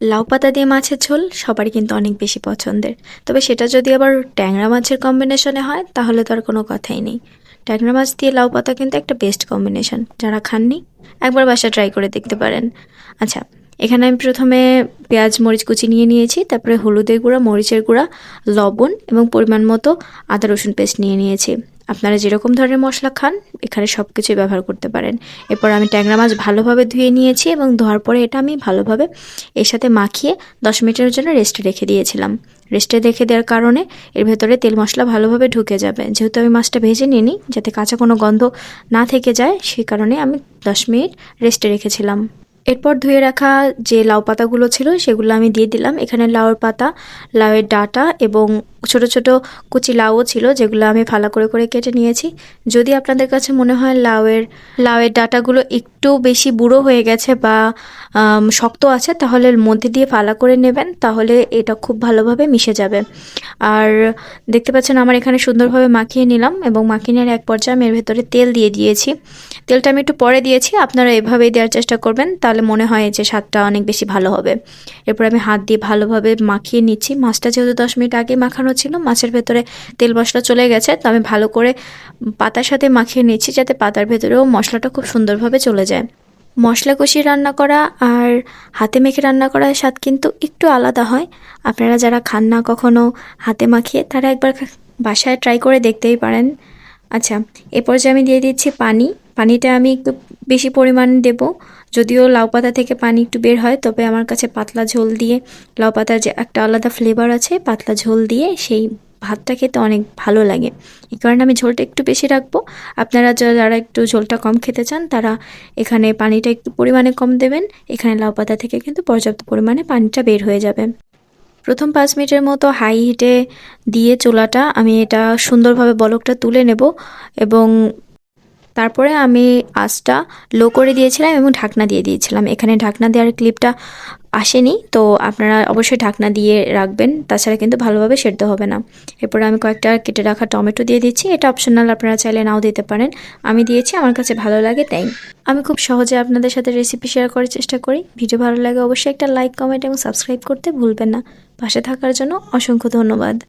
লাউ পাতা দিয়ে মাছের ঝোল সবারই কিন্তু অনেক বেশি পছন্দের। তবে সেটা যদি আবার ট্যাংরা মাছের কম্বিনেশনে হয় তাহলে তো আর কোনো কথাই নেই। ট্যাংরা মাছ দিয়ে লাউ পাতা কিন্তু একটা বেস্ট কম্বিনেশন। যারা খাননি একবার বাসায় ট্রাই করে দেখতে পারেন। আচ্ছা, এখানে আমি প্রথমে পেঁয়াজ মরিচ কুচি নিয়ে নিয়েছি, তারপরে হলুদের গুঁড়া, মরিচের গুঁড়া, লবণ এবং পরিমাণ মতো আদা রসুন পেস্ট নিয়ে নিয়েছি। আপনারা যেরকম ধরনের মশলা খান এখানে সব কিছুই ব্যবহার করতে পারেন। এরপর আমি ট্যাংরা মাছ ভালোভাবে ধুয়ে নিয়েছি এবং ধোয়ার পরে এটা আমি ভালোভাবে এর সাথে মাখিয়ে 10 মিনিটের জন্য রেস্টে রেখে দিয়েছিলাম। রেস্টে রেখে দেওয়ার কারণে এর ভেতরে তেল মশলা ভালোভাবে ঢুকে যাবে। যেহেতু আমি মাছটা ভেজে নিইনি, যাতে কাঁচা কোনো গন্ধ না থেকে যায়, সেই কারণে আমি 10 মিনিট রেস্টে রেখেছিলাম। এরপর ধুয়ে রাখা যে লাউ পাতাগুলো ছিল সেগুলো আমি দিয়ে দিলাম। এখানে লাউয়ের পাতা, লাউয়ের ডাঁটা এবং ছোট ছোট কুচি লাউও ছিল, যেগুলো আমি ফালা করে করে কেটে নিয়েছি। যদি আপনাদের কাছে মনে হয় লাউয়ের ডাঁটাগুলো একটু বেশি বুড়ো হয়ে গেছে বা শক্ত আছে, তাহলে এর মধ্যে দিয়ে ফালা করে নেবেন, তাহলে এটা খুব ভালোভাবে মিশে যাবে। আর দেখতে পাচ্ছেন আমার এখানে সুন্দরভাবে মাখিয়ে নিলাম এবং মাখিয়ে নেওয়ার এক পর্যায়ে আমি এর ভেতরে তেল দিয়ে দিয়েছি। তেলটা আমি একটু পরে দিয়েছি, আপনারা এভাবেই দেওয়ার চেষ্টা করবেন, তাহলে মনে হয় যে স্বাদটা অনেক বেশি ভালো হবে। এরপর আমি হাত দিয়ে ভালোভাবে মাখিয়ে নিচ্ছি। মাছটা যেহেতু 10 মিনিট আগে মাখানো ছিল, মাছের ভেতরে তেল মশলা চলে গেছে, তো আমি ভালো করে পাতার সাথে মাখিয়ে নিচ্ছি, যাতে পাতার ভেতরেও মশলাটা খুব সুন্দরভাবে চলে যায়। মশলা কষিয়ে রান্না করা আর হাতে মেখে রান্না করার স্বাদ কিন্তু একটু আলাদা হয়। আপনারা যারা খান না কখনো হাতে মাখিয়ে, তারা একবার বাসায় ট্রাই করে দেখতেই পারেন। আচ্ছা, এ পর্যায়ে আমি দিয়ে দিচ্ছি পানি। পানিটা আমি একটু বেশি পরিমাণ দেব। যদিও লাউ পাতা থেকে পানি একটু বের হয়, তবে আমার কাছে পাতলা ঝোল দিয়ে, লাউ পাতার যে একটা আলাদা ফ্লেভার আছে, পাতলা ঝোল দিয়ে সেই ভাতটা খেতে অনেক ভালো লাগে। এই কারণে আমি ঝোলটা একটু বেশি রাখবো। আপনারা যারা একটু ঝোলটা কম খেতে চান, তারা এখানে পানিটা একটু পরিমাণে কম দেবেন। এখানে লাউ পাতা থেকে কিন্তু পর্যাপ্ত পরিমাণে পানিটা বের হয়ে যাবে। প্রথম 5 মিনিটের মতো হাই হিটে দিয়ে চুলাটা আমি এটা সুন্দরভাবে বলকটা তুলে নেব এবং তারপরে আমি আঁচটা লো করে দিয়েছিলাম এবং ঢাকনা দিয়ে দিয়েছিলাম। এখানে ঢাকনা দেওয়ার ক্লিপটা আসেনি, তো আপনারা অবশ্যই ঢাকনা দিয়ে রাখবেন, তাছাড়া কিন্তু ভালোভাবে সেদ্ধ হবে না। এরপরে আমি কয়েকটা কেটে রাখা টমেটো দিয়ে দিচ্ছি। এটা অপশনাল, আপনারা চাইলে নাও দিতে পারেন। আমি দিয়েছি, আমার কাছে ভালো লাগে তাই। আমি খুব সহজে আপনাদের সাথে রেসিপি শেয়ার করার চেষ্টা করি। ভিডিও ভালো লাগে অবশ্যই একটা লাইক, কমেন্ট এবং সাবস্ক্রাইব করতে ভুলবেন না। পাশে থাকার জন্য অসংখ্য ধন্যবাদ।